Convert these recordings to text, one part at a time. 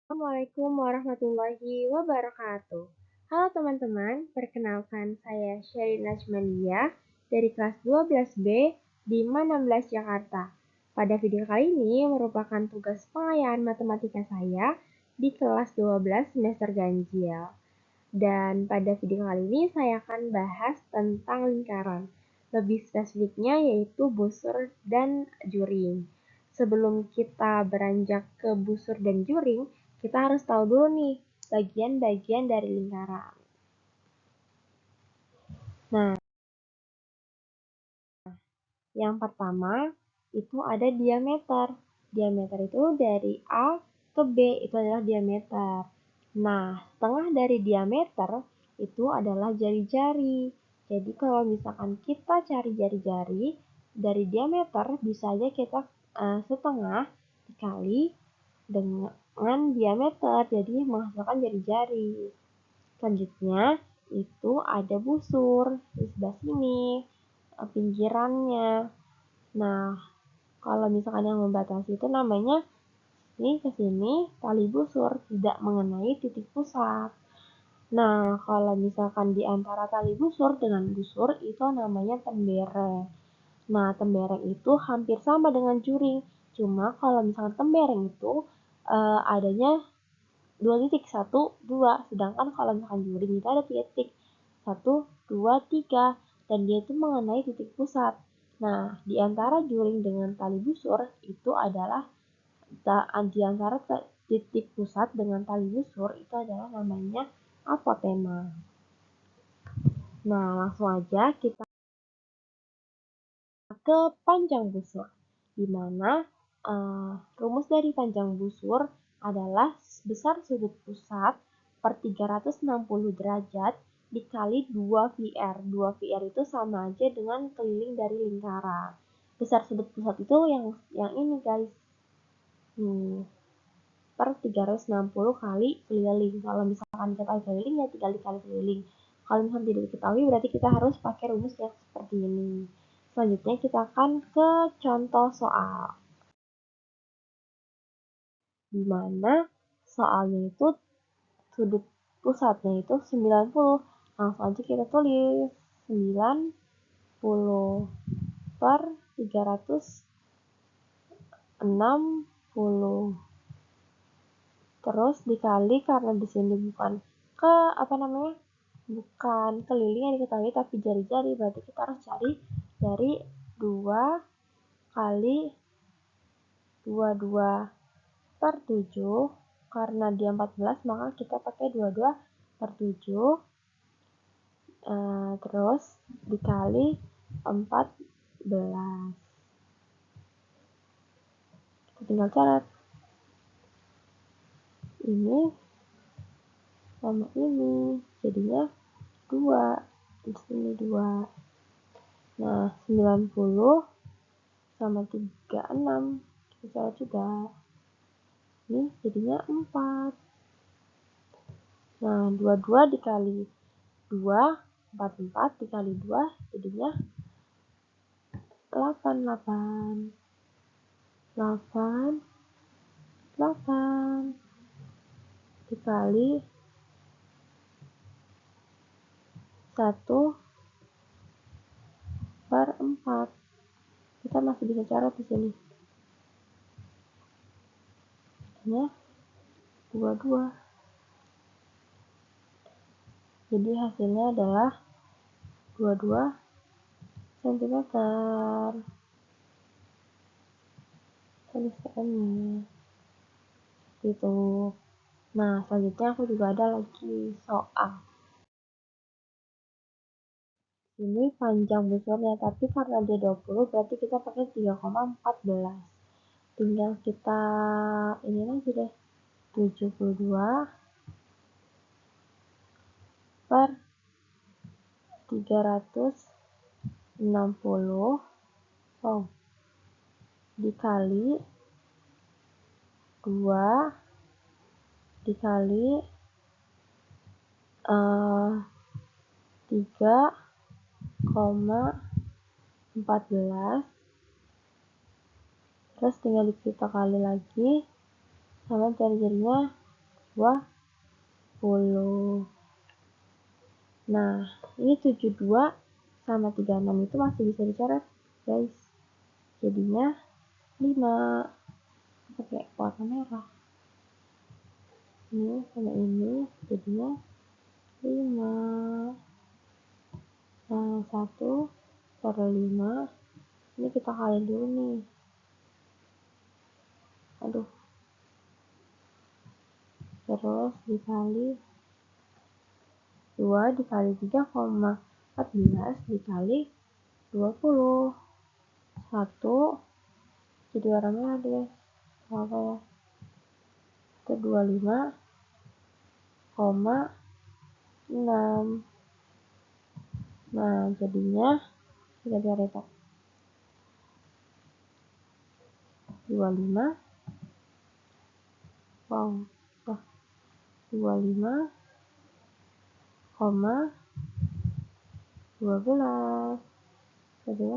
Assalamualaikum warahmatullahi wabarakatuh. Halo teman-teman, perkenalkan saya Sherin Najmandia dari kelas 12B di MA 16 Jakarta. Pada video kali ini merupakan tugas pengayaan matematika saya di kelas 12 semester ganjil. Dan pada video kali ini saya akan bahas tentang lingkaran. Lebih spesifiknya yaitu busur dan juring. Sebelum kita beranjak ke busur dan juring, kita harus tahu dulu nih bagian-bagian dari lingkaran. Nah, yang pertama itu ada diameter. Diameter itu dari A ke B itu adalah diameter. Nah, setengah dari diameter itu adalah jari-jari. Jadi kalau misalkan kita cari jari-jari dari diameter, bisa aja kita setengah dikali dengan diameter, jadi menghasilkan jari-jari. Selanjutnya itu ada busur di sebelah sini, pinggirannya. Nah, kalau misalkan yang membatasi itu namanya ini ke sini tali busur, tidak mengenai titik pusat. Nah, kalau misalkan di antara tali busur dengan busur itu namanya tembereng. Nah, tembereng itu hampir sama dengan juring. Cuma kalau misalkan tembereng itu adanya 2 titik, 1, 2. Sedangkan kalau misalkan juring itu ada 3 titik. 1, 2, 3. Dan dia itu mengenai titik pusat. Nah, di antara juring dengan tali busur itu adalah di antara titik pusat dengan tali busur itu adalah namanya apotema. Nah, langsung aja kita ke panjang busur, di mana rumus dari panjang busur adalah besar sudut pusat per 360 derajat dikali 2 VR. 2 VR itu sama aja dengan keliling dari lingkaran. Besar sudut pusat itu yang ini guys. Per 360 kali keliling. Kalau misalkan kita keliling ya 3 kali keliling. Kalau misalkan tidak diketahui berarti kita harus pakai rumus yang seperti ini. Selanjutnya kita akan ke contoh soal. Di mana soalnya itu sudut pusatnya itu 90. Langsung aja kita tulis 90 per 360. Terus dikali karena di sini bukan bukan keliling yang diketahui tapi jari-jari, berarti kita harus cari dari 2 kali 22 per 7. Karena dia 14 maka kita pakai 22 per 7. Terus dikali 14. Kita tinggal catat ini sama ini, jadinya 2. Di sini 2. Nah, 90 sama 36 kita catat juga. Ini jadinya 4. Nah, 22 dikali 2, 44 dikali 2 jadinya 88. 8 dikali 1 per 4. Kita masih bisa catat di sini. Hanya 22. Jadi hasilnya adalah 22 cm. Tulisannya gitu. Nah, selanjutnya aku juga ada lagi soal. Ini panjang busurnya, tapi karena dia 20 berarti kita pakai 3,14. Tinggal kita ini lagi deh, 72 per 360 dikali 2 dikali 3,14. Terus tinggal kita kali lagi sama jari-jarinya 20. Nah, ini 72 sama 36 itu masih bisa dicoret, guys. Jadinya 5. Pakai warna merah. Ini sama ini jadinya 5. Nah, 1 per 5. Ini kita kali dulu nih. Aduh. Terus dikali 2 dikali 3,14 dikali 20. 1 jadi warna merah deh. Apa ya? Itu 25,6. Nah, jadinya kita cari 25. Wow. 25,12 cm.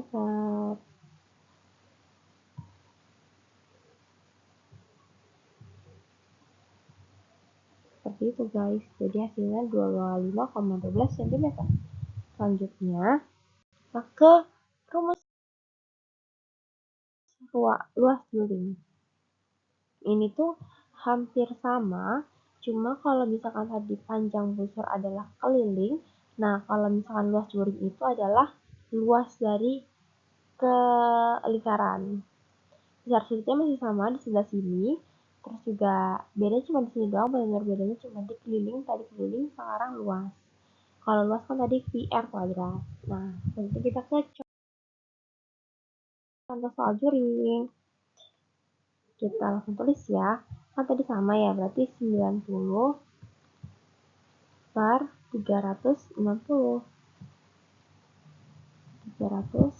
Seperti itu, guys. Jadi hasilnya 25,12 cm. Selanjutnya kita ke rumus luas juring. Ini tuh hampir sama, cuma kalau misalkan tadi panjang busur adalah keliling, nah kalau misalkan luas juring itu adalah luas dari ke lingkaran. Besar sudutnya masih sama di sebelah sini, terus juga bedanya cuma di sini doang, benar bedanya cuma di keliling, tadi keliling, sekarang luas. Kalau luas kan tadi VR kuadrat. Nah, nanti kita ke contoh soal juring. Kita langsung tulis ya. Kan tadi sama ya, berarti 90 per 360. 360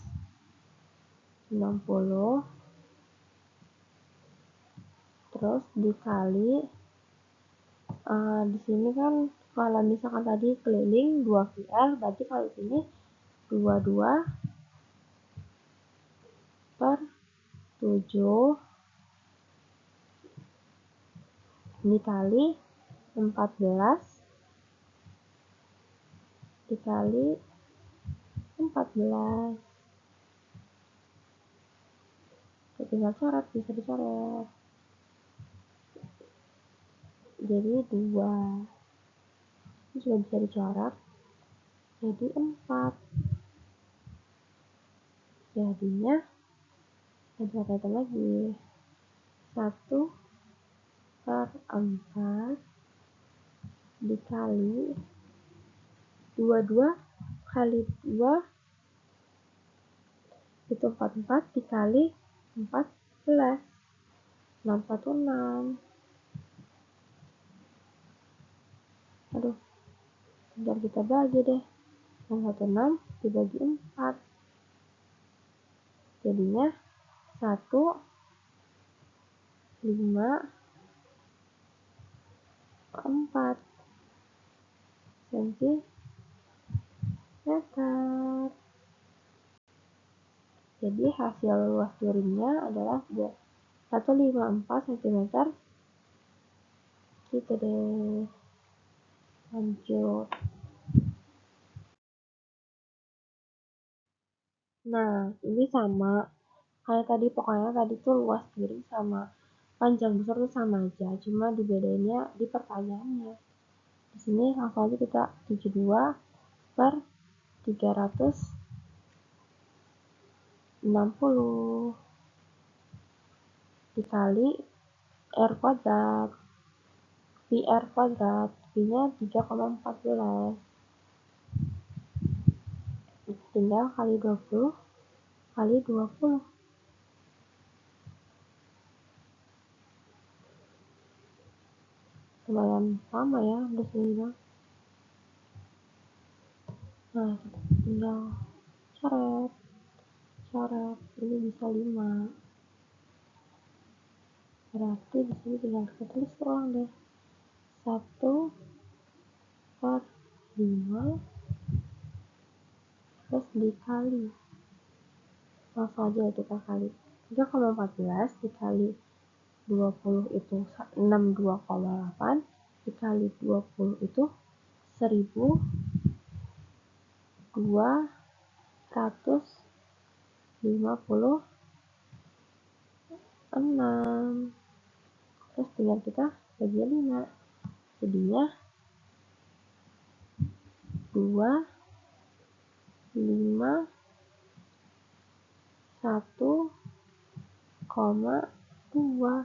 terus dikali di sini kan kalau misalkan tadi keliling 2 VR, berarti kalau di sini 22 per 7 dikali 14 dikali 14. Tinggal coret, bisa dicoret. Jadi 2. Ini juga bisa dicoret. Jadi 4. Jadinya kita coret lagi. 1 per 4 dikali 22 kali 2 itu 44 dikali 14. 616. Aduh, bentar kita bagi deh. 616 dibagi 4. Jadinya 1, 5, 4 cm. Jadi hasil luas juringnya adalah 154 cm. Gitu deh. Lanjut. Nah, ini sama kayak tadi, pokoknya tadi tuh luas juring sama panjang busur tuh sama aja, cuma dibedainnya di pertanyaannya. Di sini langsung aja kita 72 per 360 dikali R kuadrat. VR kuadrat, V-nya 3,14. Tinggal kali 20 kali 20. Lumayan sama ya, udah sini. Nah, kita tinggal coret. Ini bisa 5. Berarti di sini tinggal kita tulis ulang deh. 1 per 5 terus dikali. Langsung aja kita kali. 3,14 dikali 20 itu 62,8 dikali 20 itu 1256. Terus tinggal kita bagi 5. Jadinya 2, 5, 1,2.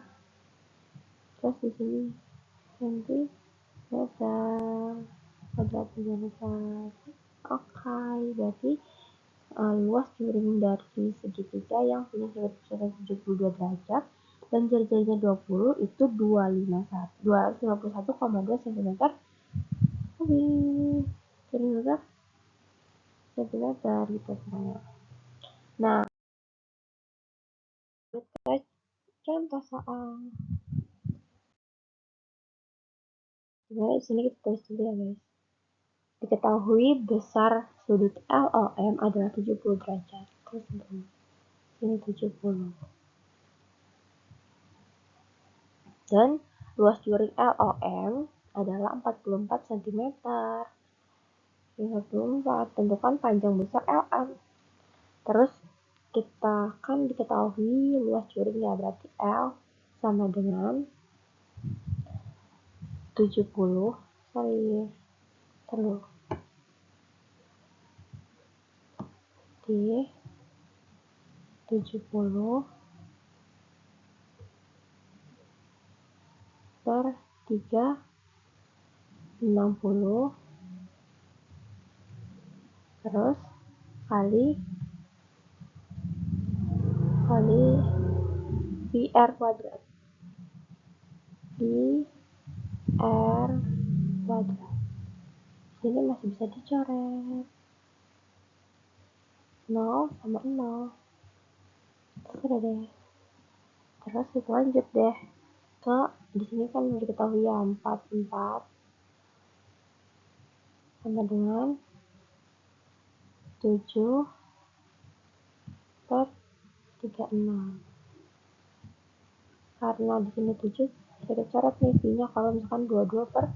Terus di sini sentimeter kuadrat besar. Oke, berarti luas piring dari segitiga yang punya sudut 72 derajat dan jari-jarinya 20 itu 251,2 cm kubik. Centimeter gitu semuanya. Nah, kita contoh soal. Sebenarnya di sini kita tulis dulu ya guys. Diketahui besar sudut LOM adalah 70 derajat. Terus ini 70. Dan luas piring LOM adalah 44 cm. 44. Tentukan panjang besar LM. Terus kita kan diketahui luas piringnya, berarti L sama dengan 70 kali terus di 70 per 360 terus kali PR kuadrat. PR kuadrat. Sini masih bisa dicoret. 0 sama 0. Sudah deh. Terus kita lanjut deh ke di sini kan diketahui ya 44 sama dengan 7 per 36. Karena di sini 7, kita coret nih V-nya kalau misalkan 22 per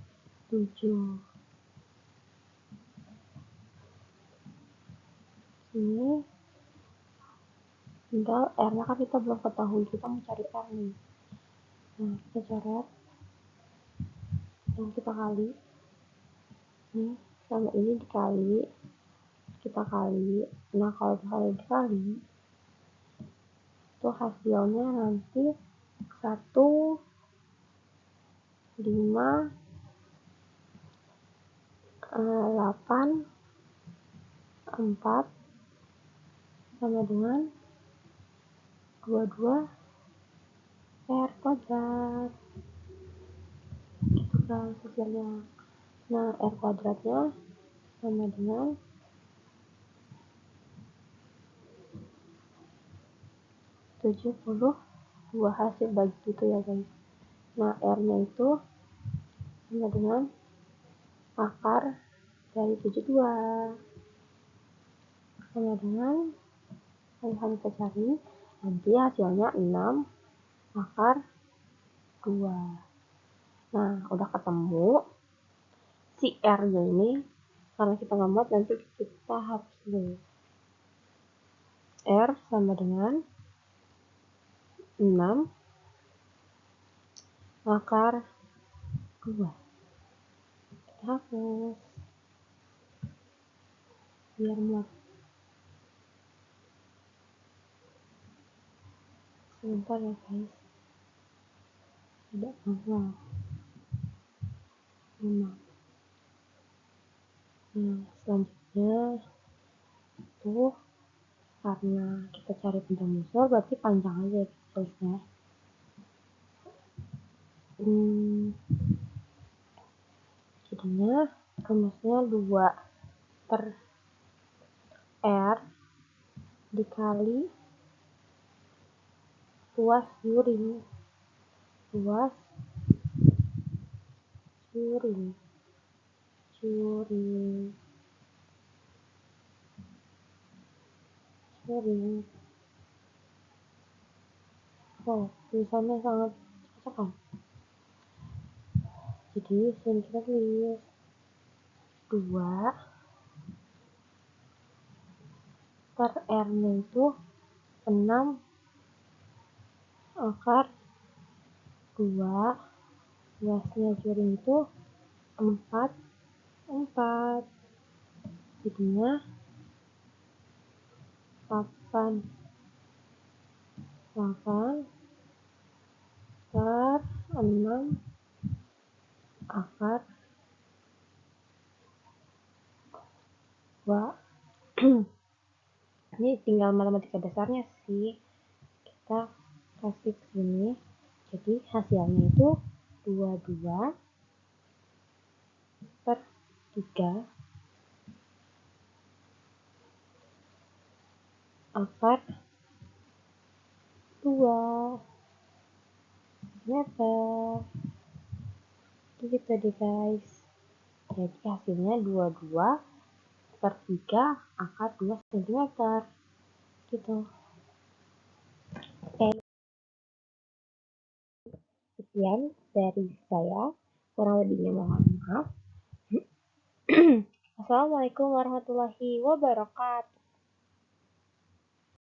7. Ini tinggal R-nya kan kita belum ketahui, kita mau cari R nih. Nah, kita coret. Dan kita kali. Nih, sama ini dikali. Kita kali. Nah, kalau misalnya dikali, itu hasilnya nanti 1, 5, 8, 4 sama dengan 22 R kuadrat. Itu kan hasilnya. Nah, R kuadratnya sama dengan 72 hasil bagi itu ya guys. Nah, R-nya itu sama dengan akar dari 72 sama dengan yang kita cari nanti hasilnya 6 akar 2. Nah, udah ketemu si R-nya ini. Karena kita nggak muat, nanti kita hapus dulu. R sama dengan 6 akar 2. Kita hapus biar muat. Sebentar ya guys, tidak manual memang. Nah, selanjutnya itu karena kita cari benda musuh, berarti panjang aja kita tulisnya. Jadinya rumusnya 2 per R dikali luas piring. Luas piring. Oh, tulisannya sangat cocok kan? Jadi sini kita tulis 2 per R-nya itu 6 akar 2, luasnya piring itu 4 jadinya 8 per 6 akar 2. Ini tinggal matematika dasarnya sih, kita kasih sini. Jadi hasilnya itu 22 per 3 akar 2 meter. Gitu deh guys. Jadi hasilnya 22 per 3 akar 2 cm. Gitu. Oke. Sekian dari saya. Kurang lebihnya mohon maaf. Assalamualaikum warahmatullahi wabarakatuh.